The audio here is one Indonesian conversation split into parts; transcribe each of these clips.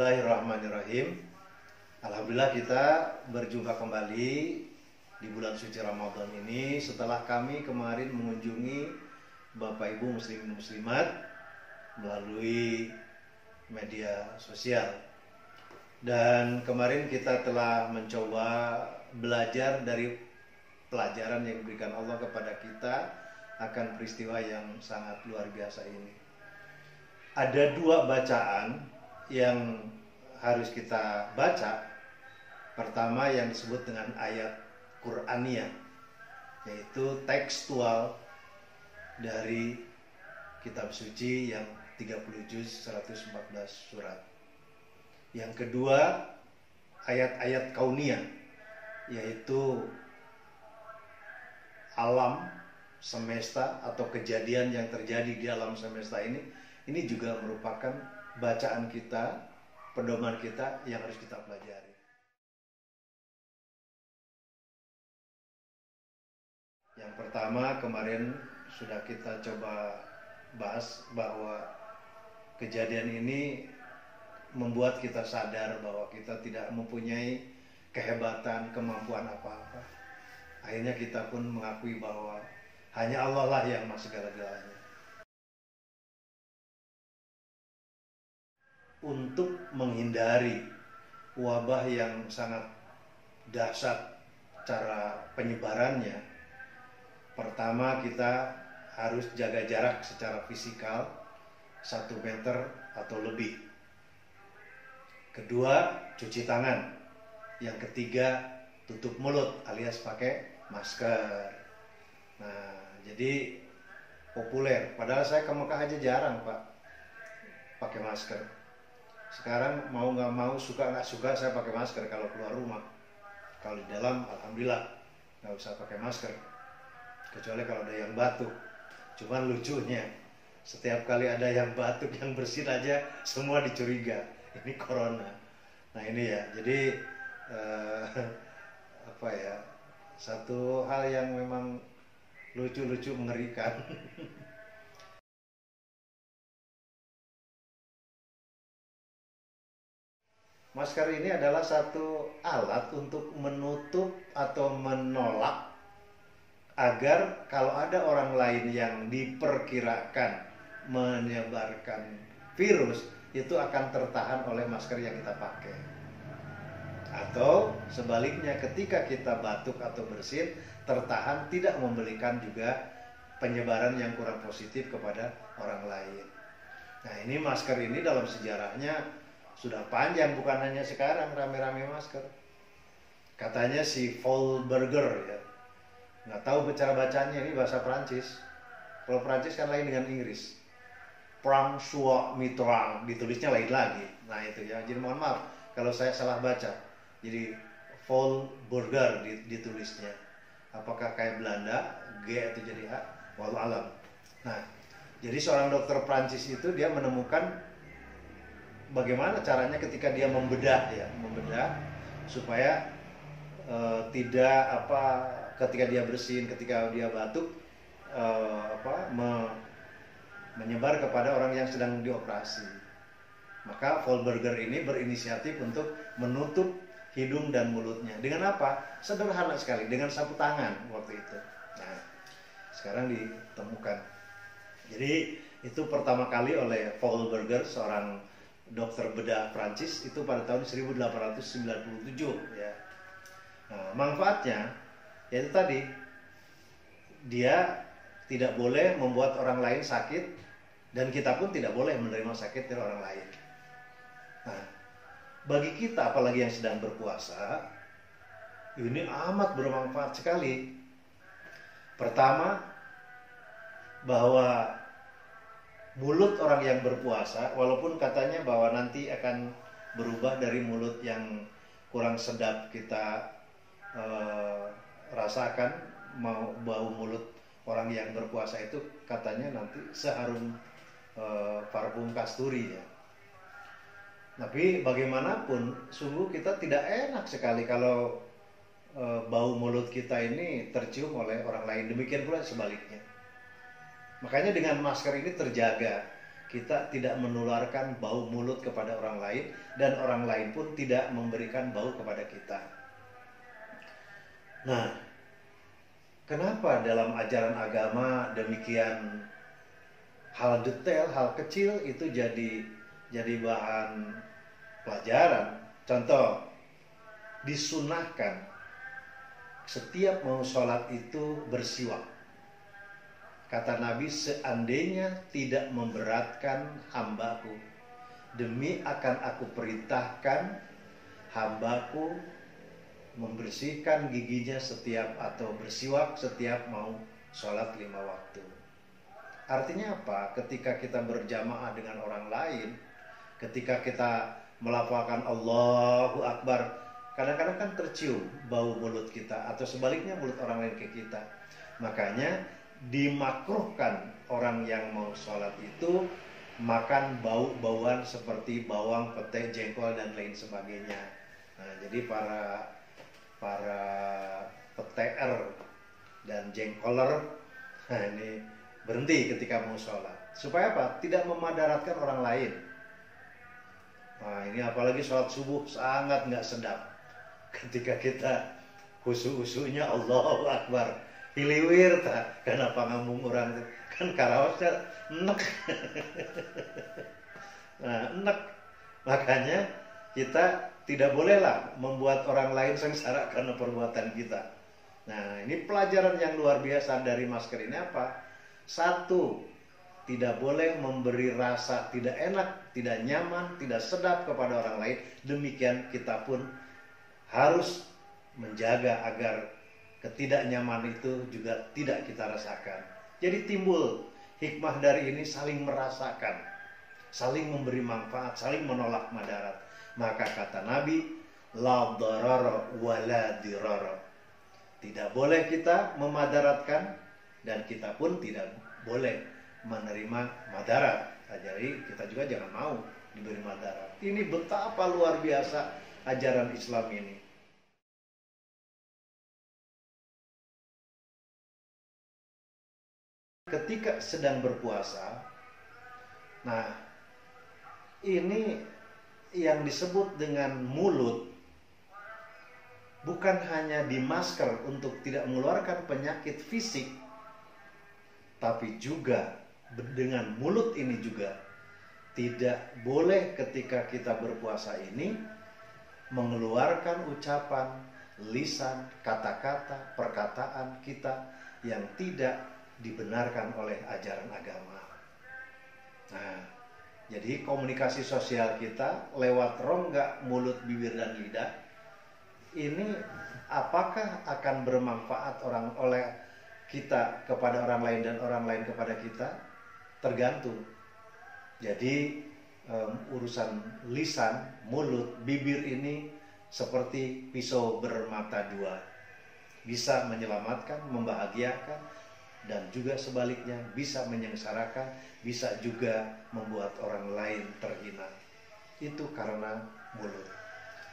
Bismillahirrahmanirrahim. Alhamdulillah kita berjumpa kembali di bulan suci Ramadan ini setelah kami kemarin mengunjungi Bapak Ibu muslimin muslimat melalui media sosial. Dan kemarin kita telah mencoba belajar dari pelajaran yang diberikan Allah kepada kita akan peristiwa yang sangat luar biasa ini. Ada dua bacaan yang harus kita baca. Pertama yang disebut dengan ayat Qur'aniyah, yaitu tekstual dari kitab suci yang 30 juz 114 surat. Yang kedua ayat-ayat kauniyah, yaitu alam semesta atau kejadian yang terjadi di alam semesta ini juga merupakan bacaan kita, pedoman kita yang harus kita pelajari. Yang pertama kemarin sudah kita coba bahas bahwa kejadian ini membuat kita sadar bahwa kita tidak mempunyai kehebatan, kemampuan apa-apa. Akhirnya kita pun mengakui bahwa hanya Allah lah yang maha segala-galanya. Untuk menghindari wabah yang sangat dahsyat cara penyebarannya, pertama kita harus jaga jarak secara fisikal 1 meter atau lebih. Kedua, cuci tangan. Yang ketiga, tutup mulut alias pakai masker. Nah, jadi populer. Padahal saya ke Mekah aja jarang, Pak, pakai masker. Sekarang mau nggak mau, suka nggak suka, saya pakai masker kalau keluar rumah. Kalau di dalam, alhamdulillah nggak usah pakai masker, kecuali kalau ada yang batuk. Cuman lucunya, setiap kali ada yang batuk, yang bersin aja semua dicuriga ini corona. Nah ini ya, jadi apa ya, satu hal yang memang lucu-lucu, mengerikan. Masker ini adalah satu alat untuk menutup atau menolak agar kalau ada orang lain yang diperkirakan menyebarkan virus, itu akan tertahan oleh masker yang kita pakai. Atau sebaliknya, ketika kita batuk atau bersin, tertahan, tidak memberikan juga penyebaran yang kurang positif kepada orang lain. Nah ini masker ini dalam sejarahnya sudah panjang, bukan hanya sekarang rame-rame masker. Katanya si Volberger ya, nggak tahu cara bacanya, ini bahasa Prancis. Kalau Prancis kan lain dengan Inggris. François Mitterrand ditulisnya lain lagi. Nah itu ya, jadi mohon maaf kalau saya salah baca. Jadi Volberger ditulisnya. Apakah kayak Belanda, G itu jadi H, wallahu alam. Nah, jadi seorang dokter Prancis itu dia menemukan bagaimana caranya ketika dia membedah supaya tidak ketika dia bersin, ketika dia batuk menyebar kepada orang yang sedang dioperasi. Maka Volberger ini berinisiatif untuk menutup hidung dan mulutnya. Dengan apa? Sederhana sekali, dengan sapu tangan waktu itu. Nah, sekarang ditemukan. Jadi itu pertama kali oleh Volberger, seorang dokter bedah Prancis, itu pada tahun 1897 ya. Nah, manfaatnya yaitu tadi, dia tidak boleh membuat orang lain sakit, dan kita pun tidak boleh menerima sakit dari orang lain. Nah, bagi kita apalagi yang sedang berpuasa, ini amat bermanfaat sekali. Pertama, bahwa mulut orang yang berpuasa, walaupun katanya bahwa nanti akan berubah dari mulut yang kurang sedap kita rasakan, mau bau mulut orang yang berpuasa itu katanya nanti seharum parfum kasturi ya. Tapi bagaimanapun, sungguh kita tidak enak sekali kalau bau mulut kita ini tercium oleh orang lain. Demikian pula sebaliknya. Makanya dengan masker ini terjaga. kita tidak menularkan bau mulut kepada orang lain, dan orang lain pun tidak memberikan bau kepada kita. Nah, kenapa dalam ajaran agama demikian hal detail, hal kecil itu jadi bahan pelajaran? Contoh, disunahkan setiap mau sholat itu bersiwak. Kata Nabi, seandainya tidak memberatkan hambaku, demi akan aku perintahkan hambaku membersihkan giginya setiap atau bersiwak setiap mau sholat 5 waktu. Artinya apa? Ketika kita berjamaah dengan orang lain, ketika kita melafalkan Allahu Akbar, kadang-kadang kan tercium bau mulut kita, atau sebaliknya mulut orang lain ke kita. Makanya dimakruhkan orang yang mau sholat itu makan bau-bauan seperti bawang, pete, jengkol, dan lain sebagainya. Nah, jadi para PTR dan jengkoler, nah ini berhenti ketika mau sholat. Supaya apa? Tidak memadaratkan orang lain. Nah, ini apalagi sholat subuh sangat nggak sedap. Ketika kita husu-husunya Allahu Akbar, hiliwir tak, kenapa ngomong orang kan karawasnya enek. Nah, enek. Makanya kita tidak bolehlah membuat orang lain sengsara karena perbuatan kita. Nah, ini pelajaran yang luar biasa dari masker ini apa? Satu, tidak boleh memberi rasa tidak enak, tidak nyaman, tidak sedap kepada orang lain. Demikian kita pun harus menjaga agar ketidaknyaman itu juga tidak kita rasakan. Jadi timbul hikmah dari ini, saling merasakan, saling memberi manfaat, saling menolak madarat. Maka kata Nabi, la darara wa la dirara. Tidak boleh kita memadaratkan, dan kita pun tidak boleh menerima madarat. Nah, jadi kita juga jangan mau diberi madarat. Ini betapa luar biasa ajaran Islam ini. Ketika sedang berpuasa, nah ini yang disebut dengan mulut bukan hanya di masker untuk tidak mengeluarkan penyakit fisik, tapi juga dengan mulut ini juga tidak boleh ketika kita berpuasa ini mengeluarkan ucapan, lisan, kata-kata, perkataan kita yang tidak dibenarkan oleh ajaran agama. Nah, jadi komunikasi sosial kita lewat rongga, mulut, bibir, dan lidah ini apakah akan bermanfaat oleh kita kepada orang lain dan orang lain kepada kita? Tergantung. Jadi urusan lisan, mulut, bibir ini seperti pisau bermata dua. Bisa menyelamatkan, membahagiakan, dan juga sebaliknya bisa menyengsarakan, bisa juga membuat orang lain terhina. Itu karena mulut.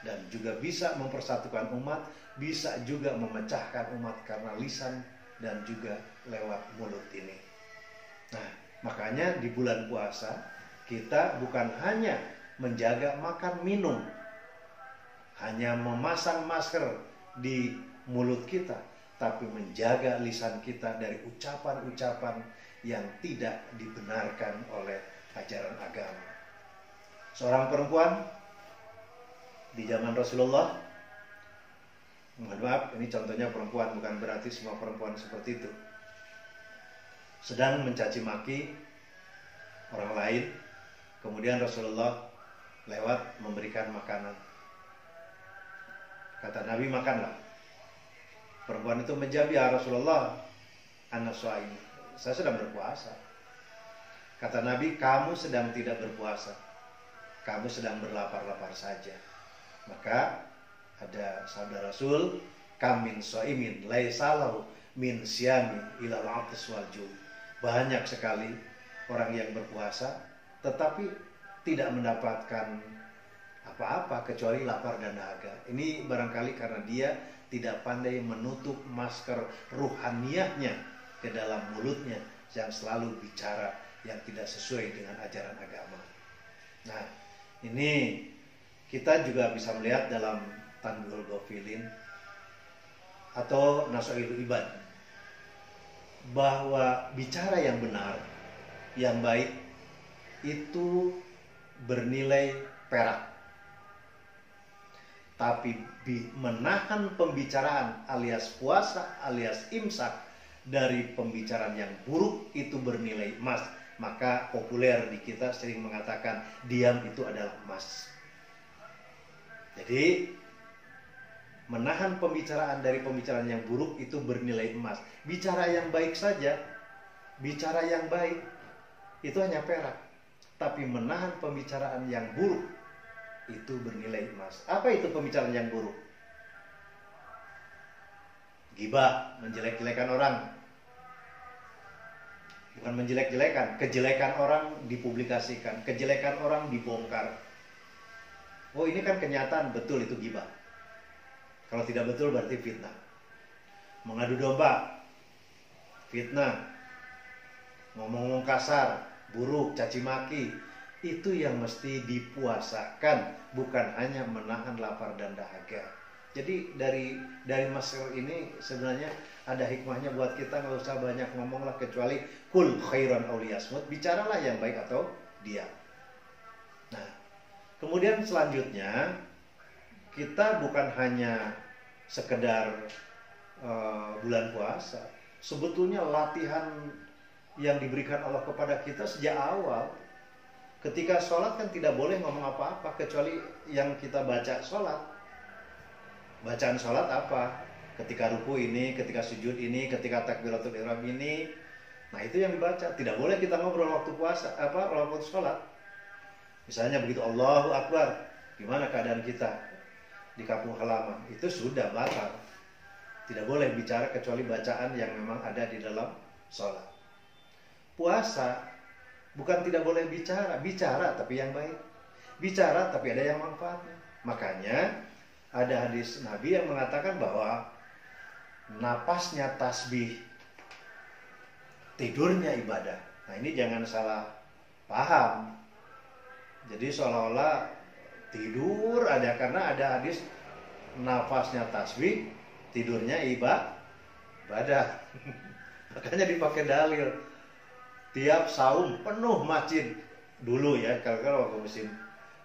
Dan juga bisa mempersatukan umat, bisa juga memecahkan umat karena lisan dan juga lewat mulut ini. Nah, makanya di bulan puasa kita bukan hanya menjaga makan minum, hanya memasang masker di mulut kita, tapi menjaga lisan kita dari ucapan-ucapan yang tidak dibenarkan oleh ajaran agama. Seorang perempuan di zaman Rasulullah, mohon maaf, ini contohnya perempuan, bukan berarti semua perempuan seperti itu, sedang mencaci maki orang lain, kemudian Rasulullah lewat memberikan makanan. Kata Nabi, makanlah. Perempuan itu menjawab, ya Rasulullah, ana shaim, saya sedang berpuasa. Kata Nabi, kamu sedang tidak berpuasa, kamu sedang berlapar-lapar saja. Maka ada sabda Rasul, kamin shaimin laisalahu min syami ilal atas wal-ju. Banyak sekali orang yang berpuasa tetapi tidak mendapatkan apa-apa kecuali lapar dan dahaga. Ini barangkali karena dia tidak pandai menutup masker ruhaniyahnya ke dalam mulutnya yang selalu bicara yang tidak sesuai dengan ajaran agama. Nah, ini kita juga bisa melihat dalam Tanbihul Ghafilin atau Nasoihul Ibad, bahwa bicara yang benar, yang baik, itu bernilai perak. Tapi menahan pembicaraan alias puasa alias imsak dari pembicaraan yang buruk itu bernilai emas. Maka populer di kita sering mengatakan diam itu adalah emas. Jadi menahan pembicaraan dari pembicaraan yang buruk itu bernilai emas. Bicara yang baik saja, bicara yang baik itu hanya perak. Tapi menahan pembicaraan yang buruk itu bernilai emas. Apa itu pembicaraan yang buruk? Ghibah, menjelek-jelekan orang. Bukan menjelek-jelekan, kejelekan orang dipublikasikan, kejelekan orang dibongkar. Oh, ini kan kenyataan, betul itu ghibah. Kalau tidak betul berarti fitnah. Mengadu domba, fitnah. Ngomong-ngomong kasar, buruk, caci maki, itu yang mesti dipuasakan, bukan hanya menahan lapar dan dahaga. Jadi dari masalah ini sebenarnya ada hikmahnya buat kita, nggak usah banyak ngomong lah, kecuali kul khairan aw liyasmut, bicaralah yang baik atau diam. Nah, kemudian selanjutnya kita bukan hanya sekedar bulan puasa, sebetulnya latihan yang diberikan Allah kepada kita sejak awal. Ketika sholat kan tidak boleh ngomong apa-apa kecuali yang kita baca sholat. Bacaan sholat apa? Ketika ruku ini, ketika sujud ini, ketika takbiratul ihram ini. Nah, itu yang dibaca. Tidak boleh kita ngobrol waktu puasa, waktu sholat. Misalnya begitu Allahu Akbar, gimana keadaan kita di kampung halaman? Itu sudah batal. Tidak boleh bicara kecuali bacaan yang memang ada di dalam sholat. Puasa bukan tidak boleh bicara tapi yang baik. Bicara tapi ada yang manfaatnya. Makanya ada hadis Nabi yang mengatakan bahwa napasnya tasbih, tidurnya ibadah. Nah, ini jangan salah paham. Jadi seolah-olah tidur ada, karena ada hadis nafasnya tasbih, tidurnya ibadah. Makanya dipakai dalil. Tiap saum penuh masjid dulu ya, kalau waktu musim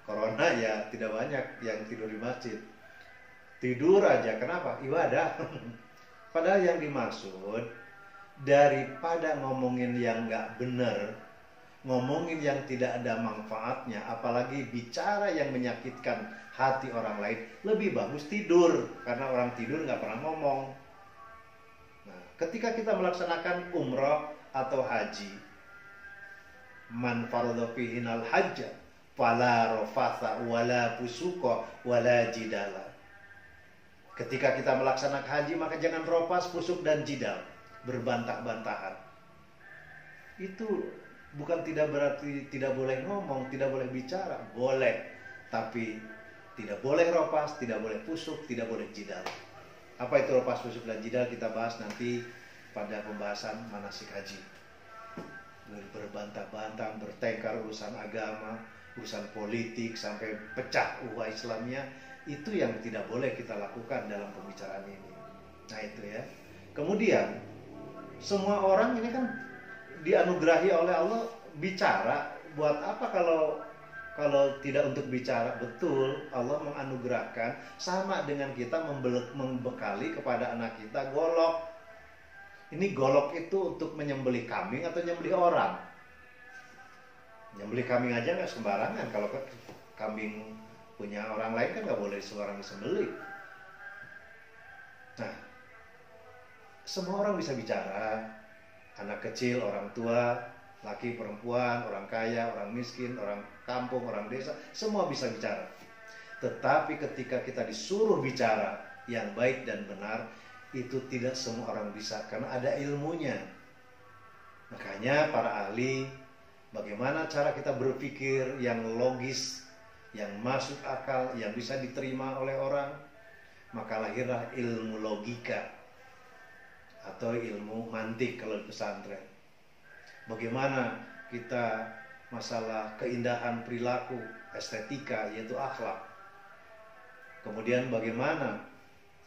corona ya tidak banyak yang tidur di masjid. Tidur aja, kenapa? Ibadah. Padahal yang dimaksud, daripada ngomongin yang nggak benar, ngomongin yang tidak ada manfaatnya, apalagi bicara yang menyakitkan hati orang lain, lebih bagus tidur, karena orang tidur nggak pernah ngomong. Nah, ketika kita melaksanakan umrah atau haji, man faradha fihinal hajja fala rafatha wala fusuqa wala jidala. Ketika kita melaksanakan haji, maka jangan ropas, fusuk dan jidal, berbantah-bantahan. Itu bukan tidak berarti tidak boleh ngomong, tidak boleh bicara, boleh, tapi tidak boleh ropas, tidak boleh fusuk, tidak boleh jidal. Apa itu ropas, fusuk dan jidal? Kita bahas nanti pada pembahasan manasik haji. Berbantah-bantah, bertengkar urusan agama, urusan politik, sampai pecah ukhuwah Islamnya, itu yang tidak boleh kita lakukan dalam pembicaraan ini. Nah, itu ya. Kemudian semua orang ini kan dianugerahi oleh Allah bicara. Buat apa kalau tidak untuk bicara? Betul, Allah menganugerahkan, sama dengan kita membekali kepada anak kita golok. Ini golok itu untuk menyembelih kambing atau menyembelih orang? Menyembelih kambing aja nggak sembarangan. Kalau kambing punya orang lain kan nggak boleh seorang disembelih. Nah, semua orang bisa bicara. Anak kecil, orang tua, laki, perempuan, orang kaya, orang miskin, orang kampung, orang desa, semua bisa bicara. Tetapi ketika kita disuruh bicara yang baik dan benar, itu tidak semua orang bisa, karena ada ilmunya. Makanya para ahli, bagaimana cara kita berpikir yang logis, yang masuk akal, yang bisa diterima oleh orang, maka lahirlah ilmu logika atau ilmu mantik kalau di pesantren. Bagaimana kita masalah keindahan perilaku, estetika, yaitu akhlak. Kemudian bagaimana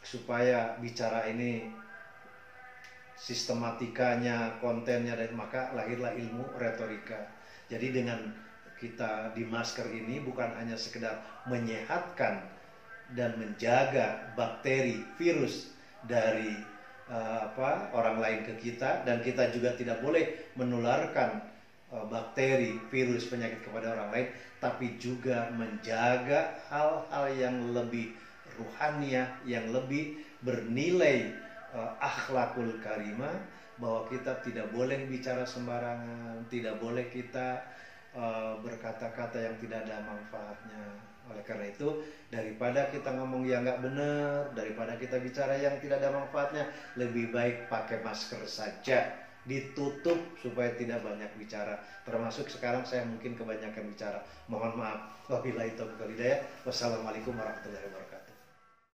supaya bicara ini sistematikanya, kontennya, dan maka lahirlah ilmu retorika. Jadi dengan kita di masker ini bukan hanya sekedar menyehatkan dan menjaga bakteri, virus dari orang lain ke kita, dan kita juga tidak boleh menularkan bakteri, virus, penyakit kepada orang lain, tapi juga menjaga hal-hal yang lebih ruhaniah, yang lebih bernilai akhlakul karimah, bahwa kita tidak boleh bicara sembarangan, tidak boleh kita berkata-kata yang tidak ada manfaatnya. Oleh karena itu, daripada kita ngomong yang nggak benar, daripada kita bicara yang tidak ada manfaatnya, lebih baik pakai masker saja, ditutup supaya tidak banyak bicara. Termasuk sekarang saya mungkin kebanyakan bicara. Mohon maaf. Wabillahi taufiq wal hidayah. Wassalamualaikum warahmatullahi wabarakatuh.